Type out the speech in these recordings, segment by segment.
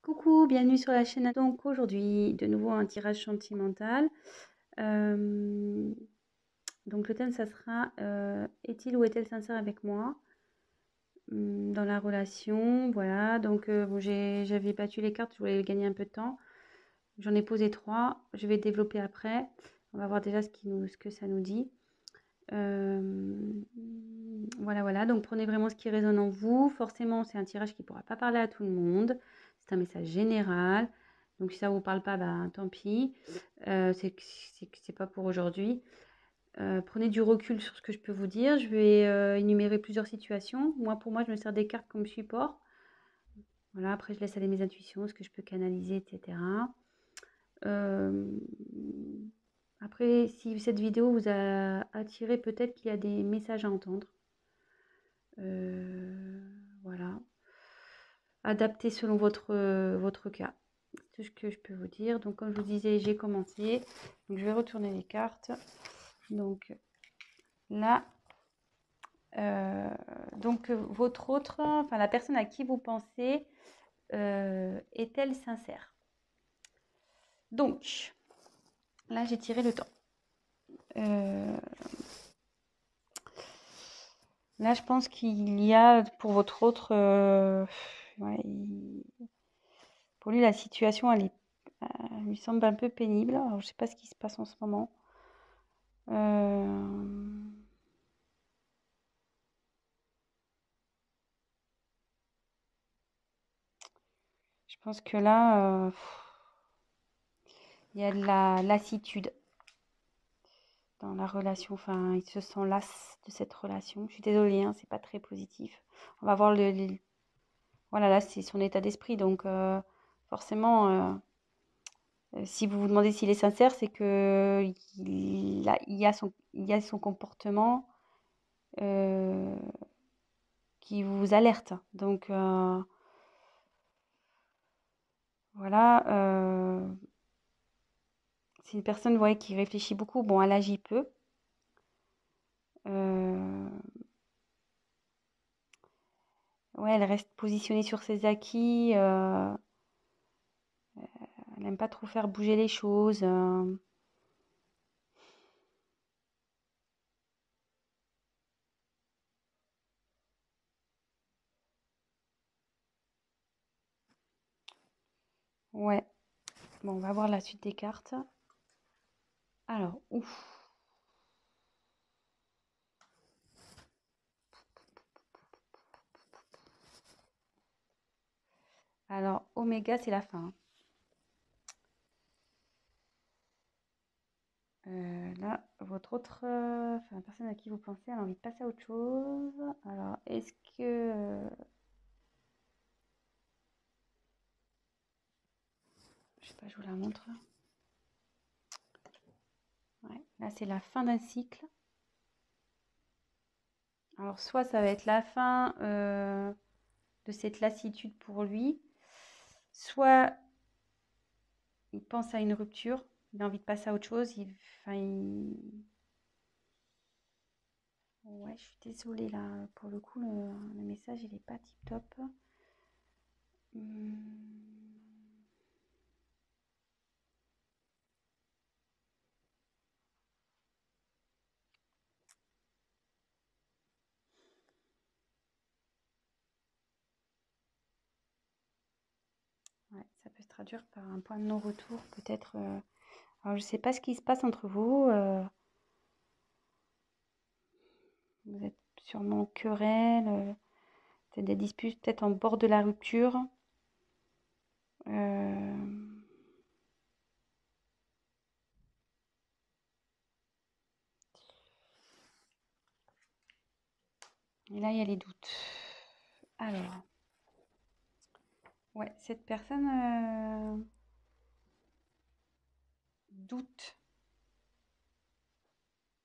Coucou, bienvenue sur la chaîne. Donc aujourd'hui, de nouveau un tirage sentimental. Euh, donc le thème, ça sera est-il ou est-elle sincère avec moi dans la relation? Voilà, donc bon, j'avais battu les cartes, je voulais gagner un peu de temps. J'en ai posé 3, je vais développer après. On va voir déjà ce que ça nous dit. Euh, voilà, donc prenez vraiment ce qui résonne en vous. Forcément, c'est un tirage qui ne pourra pas parler à tout le monde. C'est un message général. Donc si ça ne vous parle pas, bah, tant pis. C'est pas pour aujourd'hui. Prenez du recul sur ce que je peux vous dire. Je vais énumérer plusieurs situations. Pour moi, je me sers des cartes comme support. Voilà, après, je laisse aller mes intuitions, ce que je peux canaliser, etc. Euh, Après, si cette vidéo vous a attiré, peut-être qu'il y a des messages à entendre. Voilà. Adapté selon votre cas. C'est tout ce que je peux vous dire. Donc, comme je vous disais, j'ai commencé. Donc, je vais retourner les cartes. Donc, là, votre autre, enfin, la personne à qui vous pensez, est-elle sincère? Donc, là, j'ai tiré le temps. Là, je pense qu'il y a pour votre autre, ouais, pour lui, la situation, lui semble un peu pénible. Alors, je sais pas ce qui se passe en ce moment. Je pense que là, il y a de la lassitude dans la relation. Enfin, il se sent las de cette relation. Je suis désolée, hein, c'est pas très positif. On va voir voilà, là, c'est son état d'esprit. Donc, forcément, si vous vous demandez s'il est sincère, c'est que il y a son comportement euh, qui vous alerte. Donc, voilà. C'est une personne, vous voyez, qui réfléchit beaucoup. Bon, elle agit peu. Euh, ouais, elle reste positionnée sur ses acquis. Elle n'aime pas trop faire bouger les choses. Ouais. Bon, on va voir la suite des cartes. Alors, ouf. Alors, Oméga, c'est la fin. Là, votre autre, enfin, la personne à qui vous pensez, elle a envie de passer à autre chose. Alors, est-ce que... je sais pas, je vous la montre. Ouais, là, c'est la fin d'un cycle. Alors, soit ça va être la fin de cette lassitude pour lui, soit il pense à une rupture, il a envie de passer à autre chose. Enfin, ouais, je suis désolée là, pour le coup, le message, il est pas tip top. Ouais, ça peut se traduire par un point de non-retour, peut-être. Alors, je sais pas ce qui se passe entre vous. Vous êtes sûrement en querelle, peut-être des disputes, peut-être en bord de la rupture. Euh, Et là, il y a les doutes. Alors, ouais, cette personne doute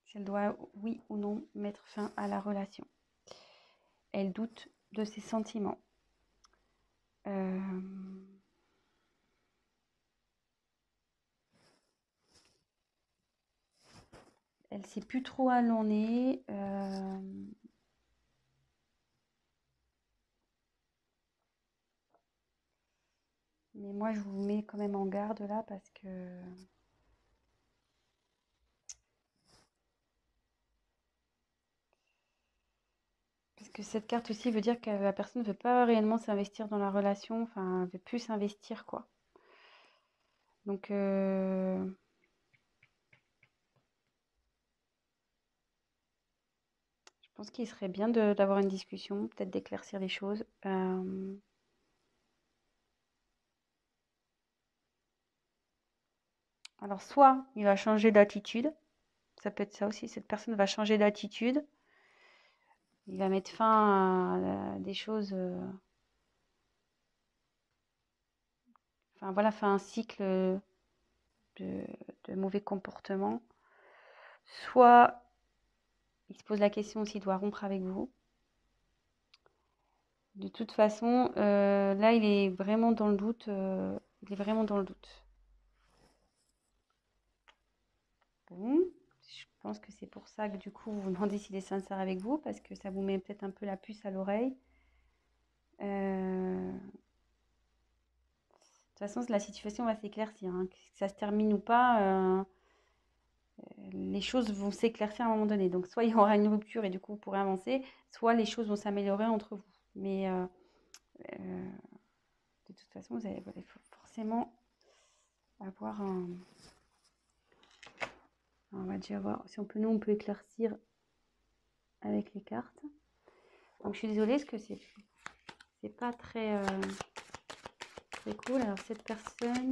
si elle doit, oui ou non, mettre fin à la relation. Elle doute de ses sentiments. Euh, Elle sait plus trop où elle en est. Mais moi, je vous mets quand même en garde là parce que cette carte aussi veut dire que la personne ne veut pas réellement s'investir dans la relation, enfin, elle veut plus s'investir, quoi. Donc, je pense qu'il serait bien d'avoir une discussion, peut-être d'éclaircir les choses. Alors, soit il va changer d'attitude, ça peut être ça aussi, cette personne va changer d'attitude, il va mettre fin à des choses, enfin voilà, faire un cycle de, de mauvais comportements. Soit il se pose la question s'il doit rompre avec vous. De toute façon, là, il est vraiment dans le doute. Il est vraiment dans le doute. Bon, je pense que c'est pour ça que du coup, vous vous demandez s'il est sincère avec vous, parce que ça vous met peut-être un peu la puce à l'oreille. De toute façon, la situation va s'éclaircir, hein. Que ça se termine ou pas, les choses vont s'éclaircir à un moment donné. Donc, soit il y aura une rupture et du coup, vous pourrez avancer, soit les choses vont s'améliorer entre vous. Mais euh, de toute façon, vous allez forcément avoir un... On va déjà voir si on peut, nous, on peut éclaircir avec les cartes. Donc, je suis désolée parce que c'est pas très cool. Alors, cette personne,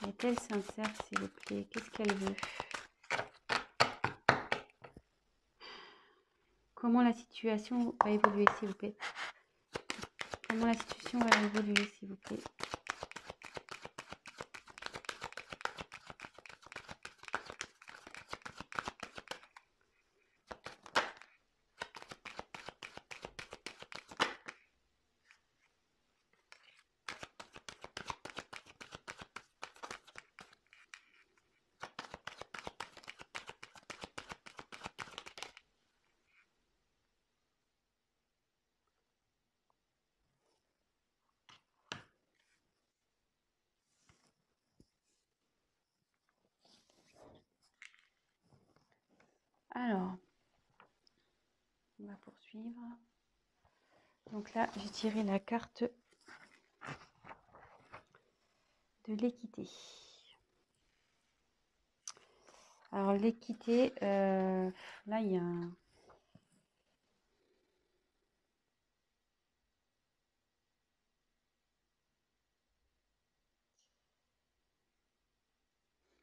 est-elle sincère, s'il vous plaît? Qu'est-ce qu'elle veut? Comment la situation va évoluer, s'il vous plaît? Comment la situation va évoluer, s'il vous plaît? Alors, on va poursuivre. Donc là, j'ai tiré la carte de l'équité. Alors, l'équité, là, il y a un...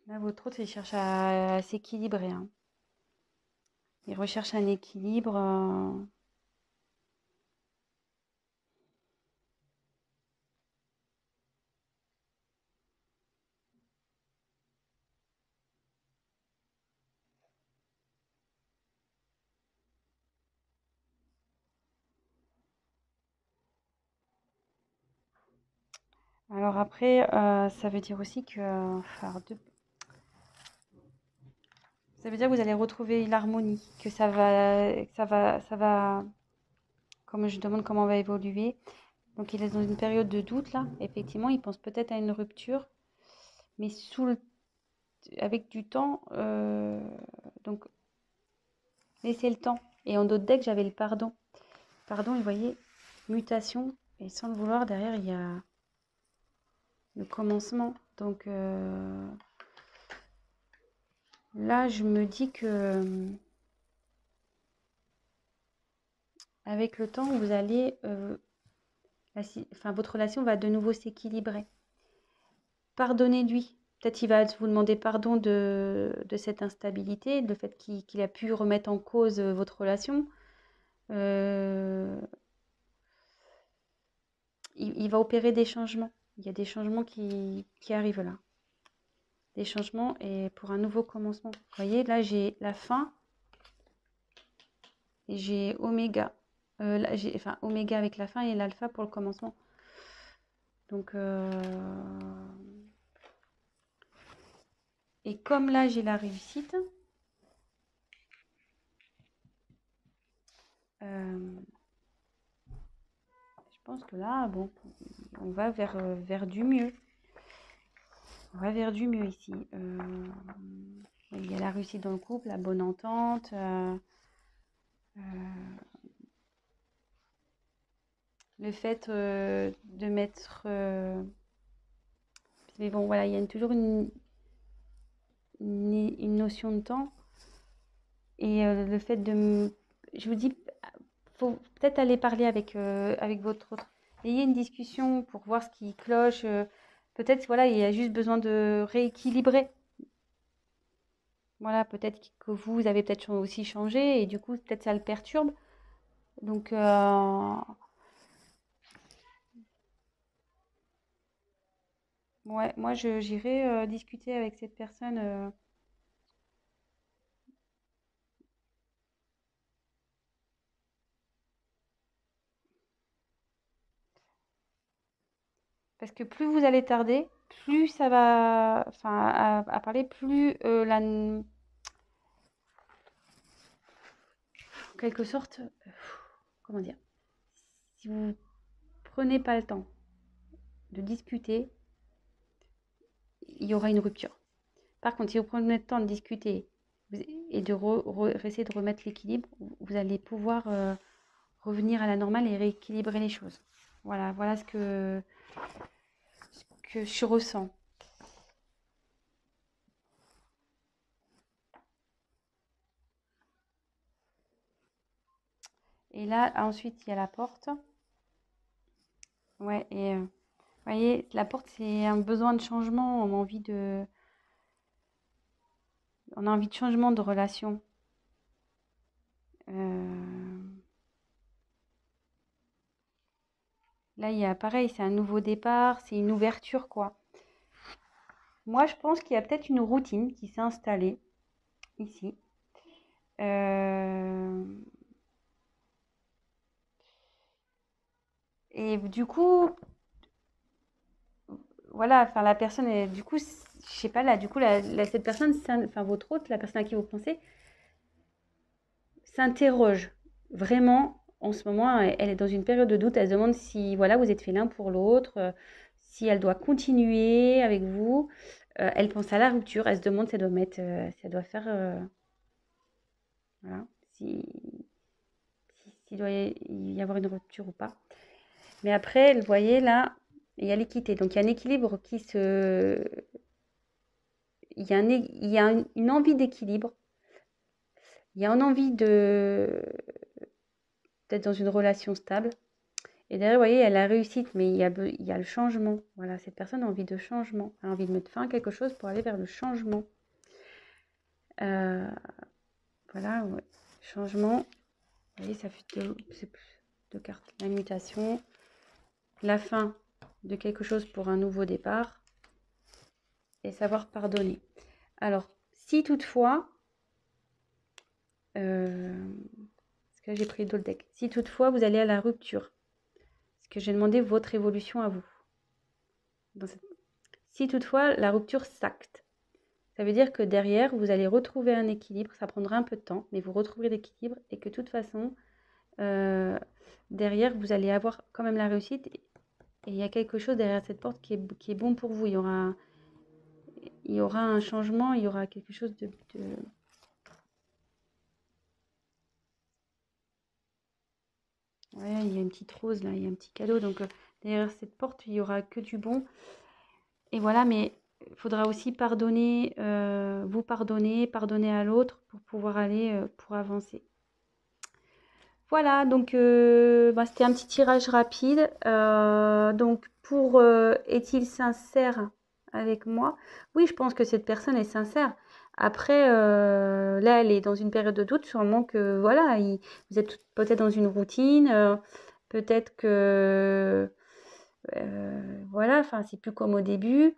Là, votre autre, il cherche à s'équilibrer, hein. Il recherche un équilibre. Alors après, ça veut dire aussi que... ça veut dire que vous allez retrouver l'harmonie, que ça va, comme je demande comment on va évoluer. Donc il est dans une période de doute là. Effectivement, il pense peut-être à une rupture, mais avec du temps. Donc laissez le temps. Et en d'autres decks, j'avais le pardon. Pardon, et vous voyez, mutation. Et sans le vouloir, derrière, il y a le commencement. Donc là, je me dis que avec le temps, vous allez, votre relation va de nouveau s'équilibrer. Pardonnez-lui. Peut-être il va vous demander pardon de cette instabilité, le fait qu'il a pu remettre en cause votre relation. Il va opérer des changements. Il y a des changements qui arrivent là. Des changements et pour un nouveau commencement. Vous voyez, là, j'ai la fin et j'ai oméga. Là, oméga avec la fin et l'alpha pour le commencement. Donc, et comme là, j'ai la réussite, je pense que là, bon, on va vers du mieux. On va vers du mieux ici. Il y a la réussite dans le couple, la bonne entente. Le fait de mettre... mais bon, voilà, il y a toujours une notion de temps. Et le fait de... Je vous dis, faut peut-être aller parler avec votre autre. Ayez une discussion pour voir ce qui cloche. Peut-être, voilà, il y a juste besoin de rééquilibrer. Voilà, peut-être que vous avez peut-être aussi changé et du coup, peut-être ça le perturbe. Donc, ouais, moi, j'irai discuter avec cette personne. Parce que plus vous allez tarder, plus ça va, enfin, à parler, plus en quelque sorte, comment dire, si vous prenez pas le temps de discuter, il y aura une rupture. Par contre, si vous prenez le temps de discuter et de essayer de remettre l'équilibre, vous allez pouvoir revenir à la normale et rééquilibrer les choses. Voilà ce que je ressens. Et là, ensuite, il y a la porte. Ouais, et vous voyez, la porte, c'est un besoin de changement. On a envie de changement de relation. Là, il y a pareil, c'est un nouveau départ, c'est une ouverture, quoi. Moi, je pense qu'il y a peut-être une routine qui s'est installée ici. Euh, Et du coup, voilà, enfin la personne est, du coup, je sais pas là, du coup, cette personne, enfin votre hôte, la personne à qui vous pensez, s'interroge vraiment en ce moment. Elle est dans une période de doute. Elle se demande si, voilà, vous êtes fait l'un pour l'autre, si elle doit continuer avec vous. Elle pense à la rupture. Elle se demande si elle doit faire, voilà, s'il doit y avoir une rupture ou pas. Mais après, vous voyez là, il y a l'équité. Donc il y a un équilibre il y a une envie d'équilibre. Il y a une envie d'être dans une relation stable. Et derrière, vous voyez, il y a la réussite, mais il y a le changement. Voilà, cette personne a envie de changement. Elle a envie de mettre fin à quelque chose pour aller vers le changement. Voilà, ouais. Changement. Vous voyez, ça fait deux cartes. La mutation. La fin de quelque chose pour un nouveau départ. Et savoir pardonner. Alors, si toutefois, parce que là j'ai pris d'autres decks, si toutefois vous allez à la rupture, parce que j'ai demandé votre évolution à vous. Si toutefois la rupture s'acte, ça veut dire que derrière vous allez retrouver un équilibre, ça prendra un peu de temps, mais vous retrouverez l'équilibre et que de toute façon, derrière vous allez avoir quand même la réussite et il y a quelque chose derrière cette porte qui est bon pour vous. Il y aura un changement, il y aura quelque chose de ouais, il y a une petite rose là, il y a un petit cadeau. Donc derrière cette porte, il y aura que du bon. Et voilà, mais il faudra aussi pardonner, vous pardonner à l'autre pour pouvoir aller, pour avancer. Voilà, donc c'était un petit tirage rapide. Donc pour est-il sincère avec moi? Oui, je pense que cette personne est sincère. Après, là, elle est dans une période de doute, sûrement que voilà, vous êtes peut-être dans une routine, peut-être que voilà, enfin, c'est plus comme au début.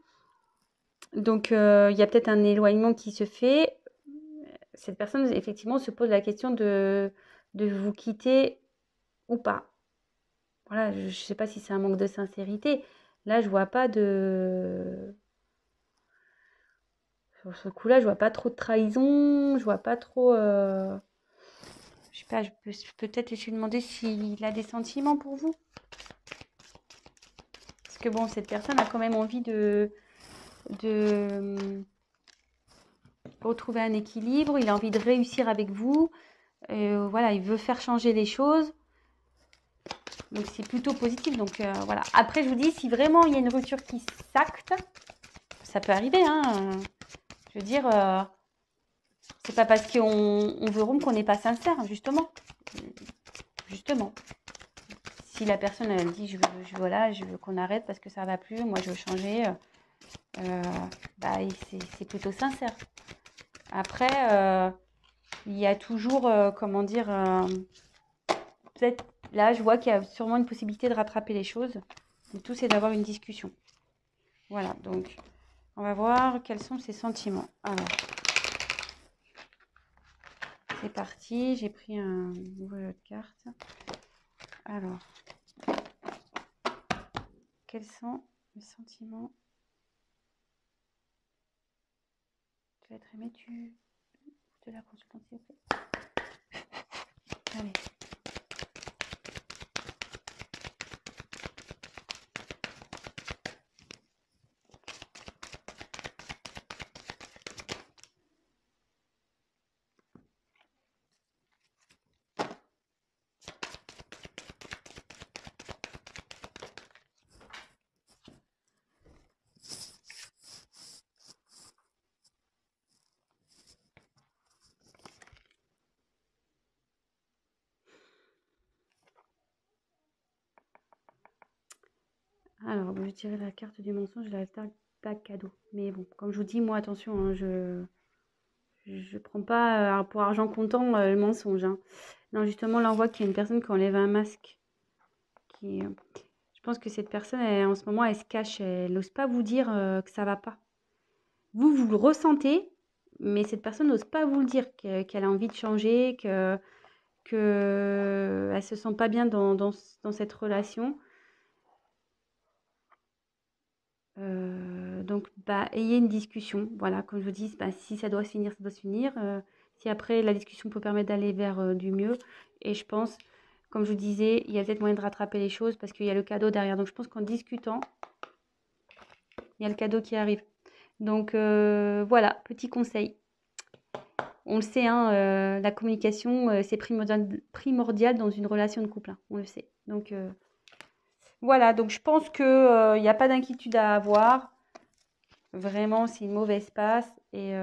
Donc, il y a peut-être un éloignement qui se fait. Cette personne, effectivement, se pose la question de vous quitter ou pas. Voilà, je ne sais pas si c'est un manque de sincérité. Là, je vois pas de... Sur ce coup-là, je vois pas trop de trahison, je vois pas trop... Je sais pas, je peux peut-être lui demander s'il a des sentiments pour vous. que bon, cette personne a quand même envie de retrouver un équilibre, il a envie de réussir avec vous. Voilà, il veut faire changer les choses. Donc, c'est plutôt positif. Donc, voilà. Après, je vous dis, si vraiment il y a une rupture qui s'acte, ça peut arriver, hein. Je veux dire, c'est pas parce qu'on veut rompre qu'on n'est pas sincère, justement. Justement. Si la personne elle dit, voilà, je veux qu'on arrête parce que ça va plus, moi je veux changer, bah, c'est plutôt sincère. Après, il y a toujours, comment dire, peut-être là, je vois qu'il y a sûrement une possibilité de rattraper les choses. Le tout, c'est d'avoir une discussion. Voilà, donc, on va voir quels sont ses sentiments. Alors, c'est parti. J'ai pris un nouveau jeu de cartes. Alors, quels sont mes sentiments? Tu vas être aimé, de la consultance, s'il vous plaît. Allez. Alors, je dirais la carte du mensonge et la carte pas cadeau. Mais bon, comme je vous dis, moi, attention, hein, je prends pas pour argent comptant le mensonge. Hein. Non, justement, là, on voit qu'il y a une personne qui enlève un masque. Je pense que cette personne, en ce moment, elle se cache. Elle n'ose pas vous dire que ça va pas. Vous le ressentez, mais cette personne n'ose pas vous le dire, qu'elle a envie de changer, qu'elle ne se sent pas bien dans cette relation. Donc, bah, ayez une discussion. Voilà, comme je vous dis, bah, si ça doit se finir, ça doit se finir. Si après, la discussion peut permettre d'aller vers du mieux. Et je pense, comme je vous disais, il y a peut-être moyen de rattraper les choses parce qu'il y a le cadeau derrière. Donc, je pense qu'en discutant, il y a le cadeau qui arrive. Donc, voilà, petit conseil. On le sait, hein, la communication, c'est primordial dans une relation de couple. Hein, on le sait. Donc, voilà, donc je pense qu'il n'y a pas d'inquiétude à avoir. Vraiment, c'est une mauvaise passe et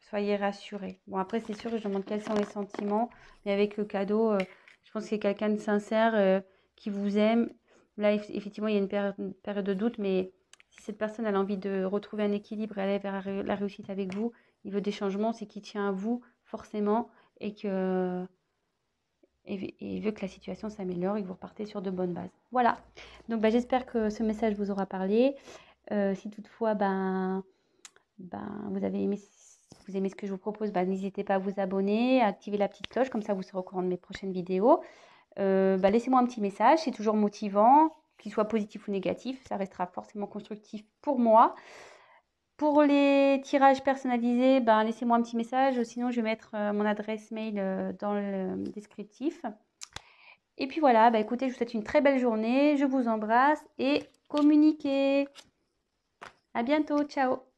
soyez rassurés. Bon, après, c'est sûr que je demande quels sont les sentiments, mais avec le cadeau, je pense que c'est quelqu'un de sincère qui vous aime. Là, effectivement, il y a une période de doute, mais si cette personne a envie de retrouver un équilibre et aller vers la réussite avec vous, il veut des changements, c'est qu'il tient à vous forcément et et veut que la situation s'améliore et que vous repartez sur de bonnes bases. Voilà. Donc, bah, j'espère que ce message vous aura parlé. Si toutefois, vous aimez ce que je vous propose, n'hésitez pas à vous abonner, à activer la petite cloche, comme ça vous serez au courant de mes prochaines vidéos. Laissez-moi un petit message, c'est toujours motivant, qu'il soit positif ou négatif, ça restera forcément constructif pour moi. Pour les tirages personnalisés, laissez-moi un petit message, sinon je vais mettre mon adresse mail dans le descriptif. Et puis voilà, écoutez, je vous souhaite une très belle journée, je vous embrasse et communiquez. À bientôt, ciao.